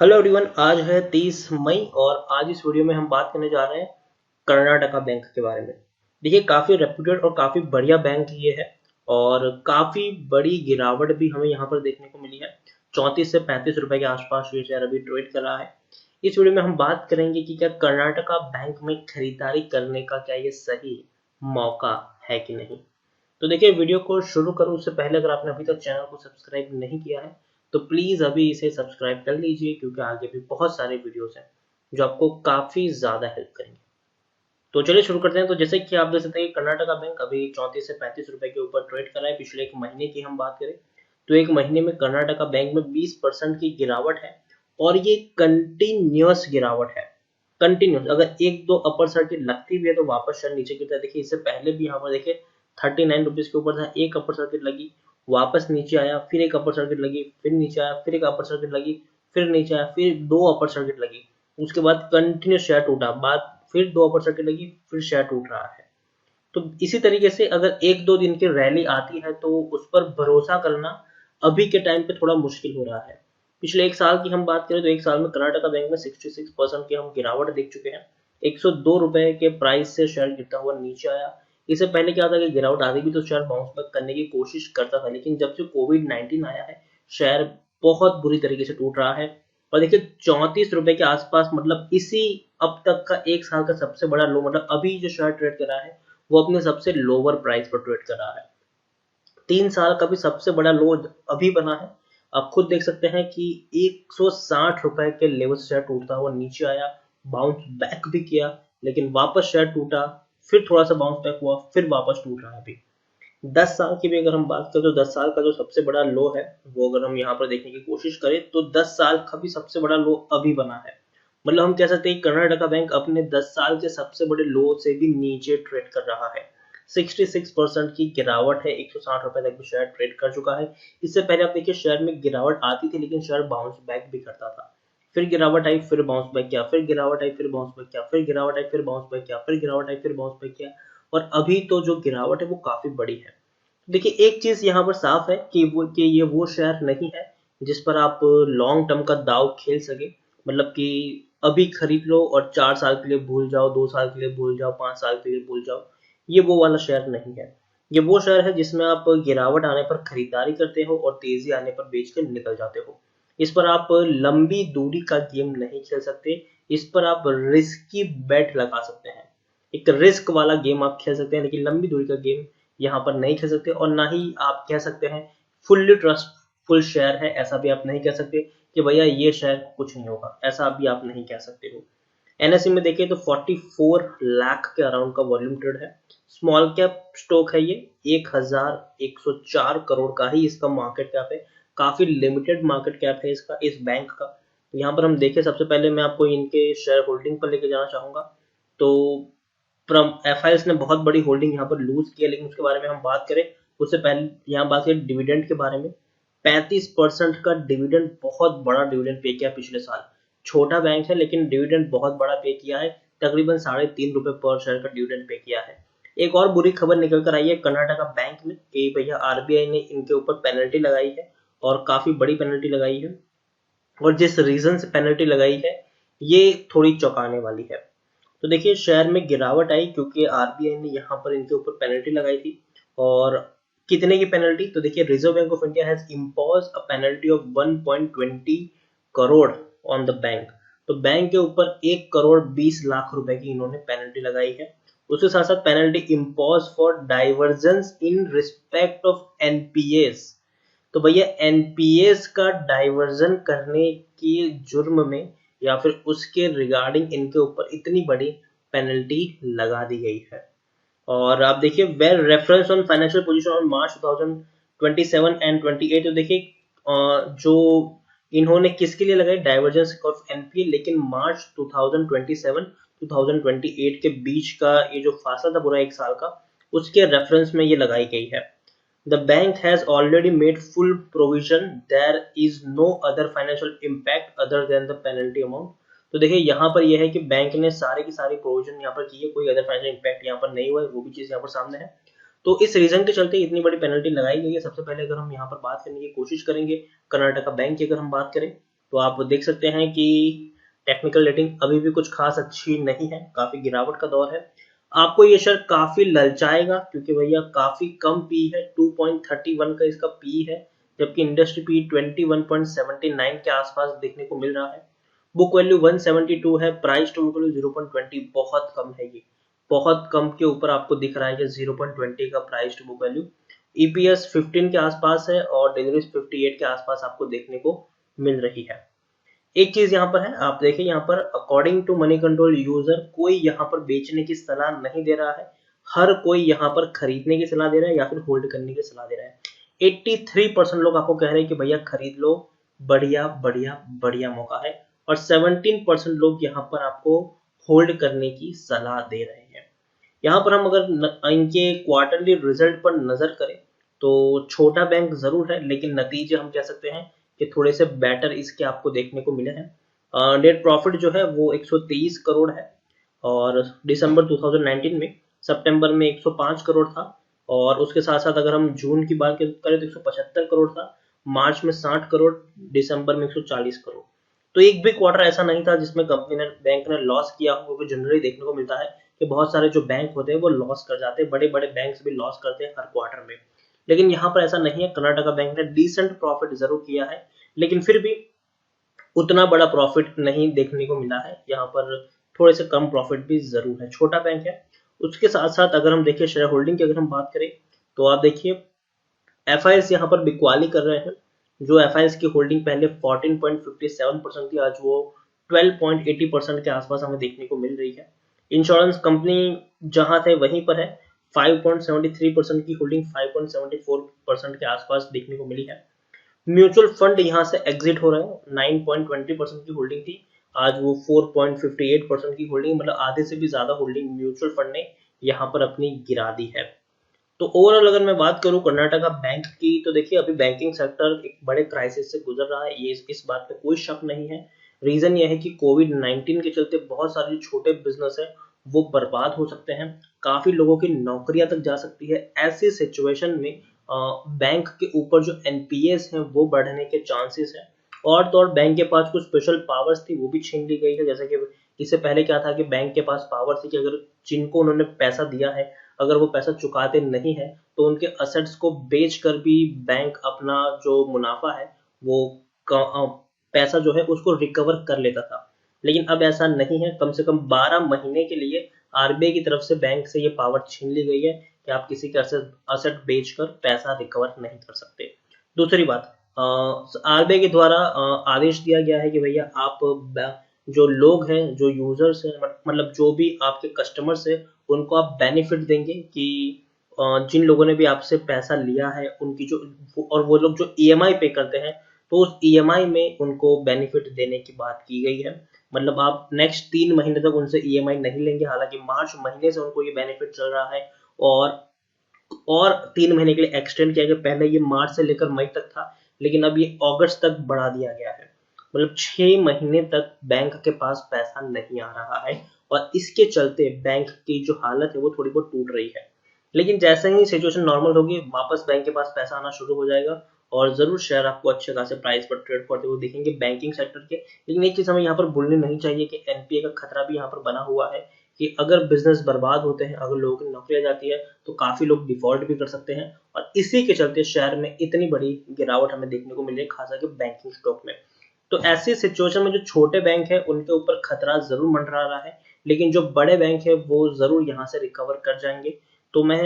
Hello everyone, आज है 30 मई और आज इस वीडियो में हम बात करने जा रहे हैं कर्नाटका बैंक के बारे में। देखिए, काफ़ी रेप्यूटेड और काफ़ी बढ़िया बैंक ये है और काफ़ी बड़ी गिरावट भी हमें यहाँ पर देखने को मिली है। 34 से 35 रुपए के आसपास ये शेयर अभी ट्रेड कर रहा है। इस वीडियो में हम बात करेंगे कि क्या कर्नाटका बैंक में खरीदारी करने का क्या ये सही मौका है कि नहीं। तो देखिए, वीडियो को शुरू करूँ उससे पहले अगर आपने अभी तक चैनल को सब्सक्राइब नहीं किया है तो प्लीज़ अभी इसे सब्सक्राइब कर लीजिए, क्योंकि आगे भी बहुत सारे वीडियोस हैं जो आपको काफ़ी ज़्यादा हेल्प करेंगे। तो चलिए शुरू करते हैं। तो जैसे कि आप देख सकते हैं कि कर्नाटका बैंक अभी 34 से 35 रुपए के ऊपर ट्रेड कर रहा है। पिछले एक महीने की हम बात करें तो एक महीने में कर्नाटका बैंक में 20% की गिरावट है और ये कंटिन्यूस गिरावट है। कंटिन्यूस, अगर एक दो अपर सर्किट लगती भी है तो वापस शेयर नीचे गिरता है। देखिए, इससे पहले भी यहाँ पर देखिए 39 रुपीज के ऊपर था, एक अपर सर्किट लगी, वापस नीचे आया, फिर एक अपर सर्किट लगी, फिर नीचे आया, फिर एक अपर सर्किट लगी, फिर नीचे आया, फिर दो अपर सर्किट लगी, उसके बाद कंटिन्यू शेयर टूटा, बाद फिर दो अपर सर्किट लगी, फिर शेयर टूट रहा है। तो इसी तरीके से अगर एक दो दिन की रैली आती है तो उस पर भरोसा करना अभी के टाइम पे थोड़ा मुश्किल हो रहा है। पिछले एक साल की हम बात करें तो एक साल में कर्नाटका बैंक में 66% की हम गिरावट देख चुके हैं। 102 रुपए के प्राइस से शेयर गिरता हुआ नीचे आया। इससे पहले क्या था कि गिरावट आती भी तो शेयर बाउंस बैक करने की कोशिश करता था, लेकिन जब से कोविड-19 आया है शेयर बहुत बुरी तरीके से टूट रहा है। और देखिए, 34 रुपए के आसपास, मतलब इसी अब तक का एक साल का सबसे बड़ा लो, मतलब अभी जो शेयर ट्रेड कर रहा है वो अपने सबसे लोअर प्राइस पर ट्रेड कर रहा है। 3 साल का भी सबसे बड़ा लो अभी बना है। आप खुद देख सकते हैं कि 160 रुपए के लेवल से शेयर टूटता हुआ नीचे आया, बाउंस बैक भी किया, लेकिन वापस शेयर टूटा, फिर थोड़ा सा बाउंस बैक हुआ, फिर वापस टूट रहा है अभी। 10 साल की भी अगर हम बात करें तो 10 साल का जो सबसे बड़ा लो है वो अगर हम यहाँ पर देखने की कोशिश करें तो 10 साल का भी सबसे बड़ा लो अभी बना है। मतलब हम कह सकते हैं कर्नाटका बैंक अपने 10 साल के सबसे बड़े लो से भी नीचे ट्रेड कर रहा है। 66% की गिरावट है, 160 रुपए तक भी शेयर ट्रेड कर चुका है। इससे पहले आप देखिए, शेयर में गिरावट आती थी लेकिन शेयर बाउंस बैक भी करता था। फिर गिरावट आई, फिर बाउंस बैक किया, फिर गिरावट आई, फिर बाउंस बैक किया, फिर गिरावट आई, फिर बाउंस बैक किया, फिर गिरावट आई, फिर बाउंस बैक किया। और अभी तो जो गिरावट है वो काफी बड़ी है। देखिए, एक चीज यहाँ पर साफ है कि ये वो शेयर नहीं है जिस पर आप लॉन्ग टर्म का दाव खेल सके। मतलब कि अभी खरीद लो और 4 साल के लिए भूल जाओ, 2 साल के लिए भूल जाओ, 5 साल के लिए भूल जाओ। ये वो वाला शेयर नहीं है। ये वो शेयर है जिसमें आप गिरावट आने पर खरीदारी करते हो और तेजी आने पर बेच कर निकल जाते हो। इस पर आप लंबी दूरी का गेम नहीं खेल सकते। इस पर आप रिस्की बेट लगा सकते हैं, एक रिस्क वाला गेम आप खेल सकते हैं, लेकिन लंबी दूरी का गेम यहाँ पर नहीं खेल सकते। और ना ही आप कह सकते हैं फुल्ली ट्रस्टफुल शेयर है, ऐसा भी आप नहीं कह सकते कि भैया ये शेयर कुछ नहीं होगा, ऐसा भी आप नहीं कह सकते हो। एनएसई में देखिए तो 44 लाख के अराउंड का वॉल्यूम ट्रेड है। स्मॉल कैप स्टॉक है ये, 1104 करोड़ का ही इसका मार्केट कैप है। काफी लिमिटेड मार्केट कैप है इसका, इस बैंक का। यहाँ पर हम देखें, सबसे पहले मैं आपको इनके शेयर होल्डिंग पर लेके जाना चाहूंगा। तो एफआईएस ने बहुत बड़ी होल्डिंग यहाँ पर लूज किया, लेकिन उसके बारे में हम बात करें उससे पहले यहाँ बात करें डिविडेंड के बारे में। 35% का डिविडेंड, बहुत बड़ा डिविडेंड पे किया पिछले साल। छोटा बैंक है लेकिन डिविडेंड बहुत बड़ा पे किया है, तकरीबन 3.5 रुपए पर शेयर का डिविडेंड पे किया है। एक और बुरी खबर निकल कर आई है कर्नाटका बैंक में कि भैया आरबीआई ने इनके ऊपर पेनल्टी लगाई है और काफी बड़ी पेनल्टी लगाई है। और जिस रीजन से पेनल्टी लगाई है ये थोड़ी चौंकाने वाली है। तो देखिए, शेयर में गिरावट आई क्योंकि आरबीआई ने यहाँ पर इनके ऊपर पेनल्टी लगाई थी। और कितने की पेनल्टी, तो देखिए, reserve bank of India has impose a penalty of 1.20 crore on the bank. तो बैंक के ऊपर 1 करोड़ 20 लाख रुपए की इन्होंने पेनल्टी लगाई है। उसके साथ साथ penalty impose for divergence in respect of NPS. तो भैया, एनपीएस का डाइवर्जन करने के जुर्म में या फिर उसके रिगार्डिंग इनके ऊपर इतनी बड़ी पेनल्टी लगा दी गई है। और आप देखिए, well reference on financial position on March 2027 and 28। तो देखिए, जो इन्होंने किसके लिए लगाई, डाइवर्जेंस ऑफ एनपीए, लेकिन मार्च 2027 2028 के बीच का ये जो फासला था पूरा एक साल का, उसके रेफरेंस में ये लगाई गई है। The bank has already made full provision. There is no other financial impact other than the penalty amount. तो देखिए, यहाँ पर यह है कि बैंक ने सारे की सारी प्रोविजन यहाँ पर की है, कोई अदर फाइनेंशियल इम्पैक्ट यहाँ पर नहीं हुआ है, वो भी चीज यहाँ पर सामने है। तो इस रीजन के चलते इतनी बड़ी पेनल्टी लगाई गई है। सबसे पहले अगर हम यहाँ पर बात करने की कोशिश करेंगे कर्नाटका बैंक की, अगर हम बात करें तो आप देख सकते हैं कि टेक्निकल रेटिंग अभी भी कुछ खास अच्छी नहीं है, काफी गिरावट का दौर है। आपको ये शेयर काफी ललचाएगा क्योंकि भैया काफी कम पी है, 2.31 का इसका पी है, जबकि इंडस्ट्री पी 21.79 के आसपास देखने को मिल रहा है। बुक वैल्यू 172 है, प्राइस टू बुक वैल्यू 0.20, बहुत कम है ये, बहुत कम के ऊपर आपको दिख रहा है कि 0.20 का price to book value. EPS 15 के आसपास है और डिलीवरीज 58 के आसपास आपको देखने को मिल रही है। एक चीज यहाँ पर है, आप देखिए यहाँ पर according to Moneycontrol user कोई यहाँ पर बेचने की सलाह नहीं दे रहा है, हर कोई यहाँ पर खरीदने की सलाह दे रहा है या फिर होल्ड करने की सलाह दे रहा है। 83% लोग आपको कह रहे हैं कि भैया खरीद लो, बढ़िया बढ़िया बढ़िया मौका है, और 17% लोग यहाँ पर आपको होल्ड करने की सलाह दे रहे हैं। यहाँ पर हम अगर इनके क्वार्टरली रिजल्ट पर नजर करें तो छोटा बैंक जरूर है, लेकिन नतीजे हम कह सकते हैं कि थोड़े से बेटर इसके आपको देखने को मिले हैं। नेट प्रॉफिट जो है वो 123 करोड़ है, और दिसंबर 2019 में सितंबर में 105 करोड़ था, और उसके साथ साथ अगर हम जून की बात करें तो 175 करोड़ था, मार्च में 60 करोड़, दिसंबर में 140 करोड़। तो एक भी क्वार्टर ऐसा नहीं था जिसमें कंपनी ने बैंक ने लॉस किया हो, क्योंकि जनरली देखने को मिलता है कि बहुत सारे जो बैंक होते हैं वो लॉस कर जाते हैं, बड़े बड़े बैंक भी लॉस करते हैं हर क्वार्टर में। लेकिन यहाँ पर ऐसा नहीं है, कर्नाटका बैंक ने डिसेंट प्रॉफिट जरूर किया है, लेकिन फिर भी उतना बड़ा प्रॉफिट नहीं देखने को मिला है, यहाँ पर थोड़े से कम प्रॉफिट भी जरूर है, छोटा बैंक है। उसके साथ साथ अगर हम देखिए शेयर होल्डिंग की अगर हम बात करें तो आप देखिए एफ यहाँ पर बिकवाली कर रहे हैं। जो एफ की होल्डिंग पहले 14.57% थी, आज वो 12.80% के आसपास हमें देखने को मिल रही है। इंश्योरेंस कंपनी जहां थे वहीं पर है, 5.73% की होल्डिंग 5.74% के आसपास देखने को मिली है। म्यूचुअल फंड यहाँ से एग्जिट हो रहे हैं, 9.20% की होल्डिंग थी, आज वो 4.58% की होल्डिंग, मतलब आधे से भी ज्यादा होल्डिंग म्यूचुअल फंड ने यहाँ पर अपनी गिरा दी है। तो ओवरऑल अगर मैं बात करूं कर्नाटका बैंक की, तो देखिए अभी बैंकिंग सेक्टर एक बड़े क्राइसिस से गुजर रहा है, ये इस बात पे कोई शक नहीं है। रीजन ये है कि कोविड 19 के चलते बहुत सारे छोटे बिजनेस है वो बर्बाद हो सकते हैं, काफी लोगों की नौकरियां तक जा सकती है। ऐसी सिचुएशन में बैंक के ऊपर जो एनपीएस हैं वो बढ़ने के चांसेस हैं, और तो और बैंक के पास कुछ स्पेशल पावर्स थी वो भी छीन ली गई है। जैसे कि इससे पहले क्या था कि बैंक के पास पावर थी कि अगर जिनको उन्होंने पैसा दिया है, अगर वो पैसा चुकाते नहीं है तो उनके असेट्स को बेच कर भी बैंक अपना जो मुनाफा है वो पैसा जो है उसको रिकवर कर लेता था। लेकिन अब ऐसा नहीं है, कम से कम 12 महीने के लिए आरबीआई की तरफ से बैंक से ये पावर छीन ली गई है कि आप किसी के असेट बेचकर पैसा रिकवर नहीं कर सकते। दूसरी बात, आरबीआई के द्वारा आदेश दिया गया है कि भैया आप जो लोग हैं, जो यूजर्स हैं, मतलब जो भी आपके कस्टमर्स है, उनको आप बेनिफिट देंगे कि जिन लोगों ने भी आपसे पैसा लिया है उनकी जो, और वो लोग जो ईएमआई पे करते हैं तो उस ईएमआई में उनको बेनिफिट देने की बात की गई है। मतलब आप नेक्स्ट 3 महीने तक उनसे ईएमआई नहीं लेंगे, हालांकि मार्च महीने से उनको ये बेनिफिट चल रहा है, और 3 महीने के लिए एक्सटेंड किया गया। पहले ये मार्च से लेकर मई तक था, लेकिन अब ये अगस्त तक बढ़ा दिया गया है, मतलब 6 महीने तक बैंक के पास पैसा नहीं आ रहा है, और इसके चलते बैंक की जो हालत है वो थोड़ी बहुत टूट रही है। लेकिन जैसे ही सिचुएशन नॉर्मल होगी वापस बैंक के पास पैसा आना शुरू हो जाएगा, और जरूर शेयर आपको अच्छे खासे प्राइस पर ट्रेड करते हुए दिखेंगे बैंकिंग सेक्टर के। लेकिन एक चीज हमें यहाँ पर भूलनी नहीं चाहिए कि एनपीए का खतरा भी यहाँ पर बना हुआ है, कि अगर बिजनेस बर्बाद होते हैं, अगर लोगों की नौकरियां जाती है तो काफी लोग डिफॉल्ट भी कर सकते हैं, और इसी के चलते शेयर में इतनी बड़ी गिरावट हमें देखने को मिली है, खासा कि बैंकिंग स्टॉक में। तो ऐसी सिचुएशन में जो छोटे बैंक है उनके ऊपर खतरा जरूर मंडरा रहा है, लेकिन जो बड़े बैंक है वो जरूर यहाँ से रिकवर कर जाएंगे। तो मैं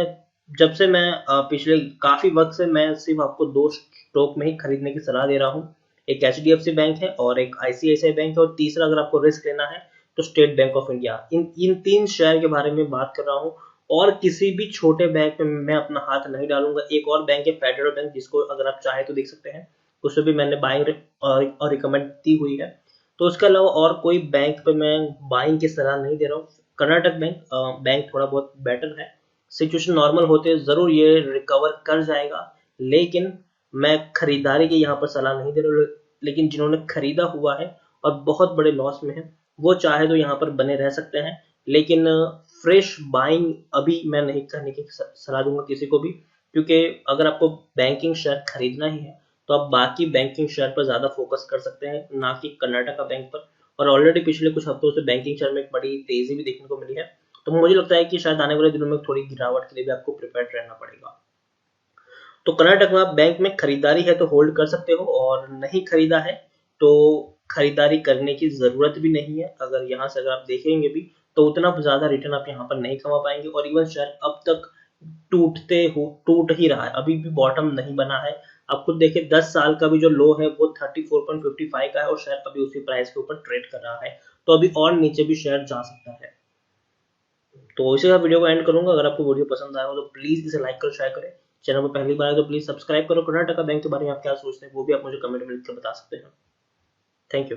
जब से मैं पिछले काफी वक्त से मैं सिर्फ आपको दो स्टॉक में ही खरीदने की सलाह दे रहा हूँ, एक एचडीएफसी बैंक है और एक आईसीआईसीआई बैंक है, और तीसरा अगर आपको रिस्क लेना है तो स्टेट बैंक ऑफ इंडिया। इन तीन शेयर के बारे में बात कर रहा हूँ, और किसी भी छोटे बैंक में मैं अपना हाथ नहीं डालूंगा। एक और बैंक है फेडरल बैंक, जिसको अगर आप चाहे तो देख सकते हैं, उससे भी मैंने बाइंग और रिकमेंड दी हुई है। तो उसके अलावा और कोई बैंक पे मैं बाइंग की सलाह नहीं दे रहा हूँ। कर्नाटक बैंक थोड़ा बहुत बेटर है, सिचुएशन नॉर्मल होते जरूर ये रिकवर कर जाएगा, लेकिन मैं खरीदारी की यहाँ पर सलाह नहीं दे रहा। लेकिन जिन्होंने खरीदा हुआ है और बहुत बड़े लॉस में है वो चाहे तो यहाँ पर बने रह सकते हैं, लेकिन फ्रेश बाइंग अभी मैं नहीं करने की सलाह दूंगा किसी को भी, क्योंकि अगर आपको बैंकिंग शेयर खरीदना ही है तो आप बाकी बैंकिंग शेयर पर ज़्यादा फोकस कर सकते हैं, ना कि कर्नाटका बैंक पर। और ऑलरेडी पिछले कुछ हफ्तों से बैंकिंग शेयर में एक बड़ी तेजी भी देखने को मिली है, तो मुझे लगता है कि शायद आने वाले दिनों में थोड़ी गिरावट के लिए भी आपको प्रिपेयर्ड रहना पड़ेगा। तो कर्नाटका बैंक में खरीदारी है तो होल्ड कर सकते हो, और नहीं खरीदा है तो खरीदारी करने की ज़रूरत भी नहीं है। अगर यहाँ से अगर आप देखेंगे भी तो उतना ज़्यादा रिटर्न आप यहाँ पर नहीं कमा पाएंगे, और इवन शेयर अब तक टूट ही रहा है, अभी भी बॉटम नहीं बना है। आप खुद देखिए 10 साल का भी जो लो है वो 34.55 का है, और शेयर अभी उसी प्राइस के ऊपर ट्रेड कर रहा है, तो अभी और नीचे भी शेयर जा सकता है। तो इसी का वीडियो को एंड करूंगा। अगर आपको वीडियो पसंद आया हो तो प्लीज इसे लाइक करो, शेयर करें। चैनल पर पहली बार है तो प्लीज सब्सक्राइब करो। कर्नाटका बैंक के बारे में आप क्या सोचते हैं वो भी आप मुझे कमेंट में लिख कर बता सकते हैं। Thank you.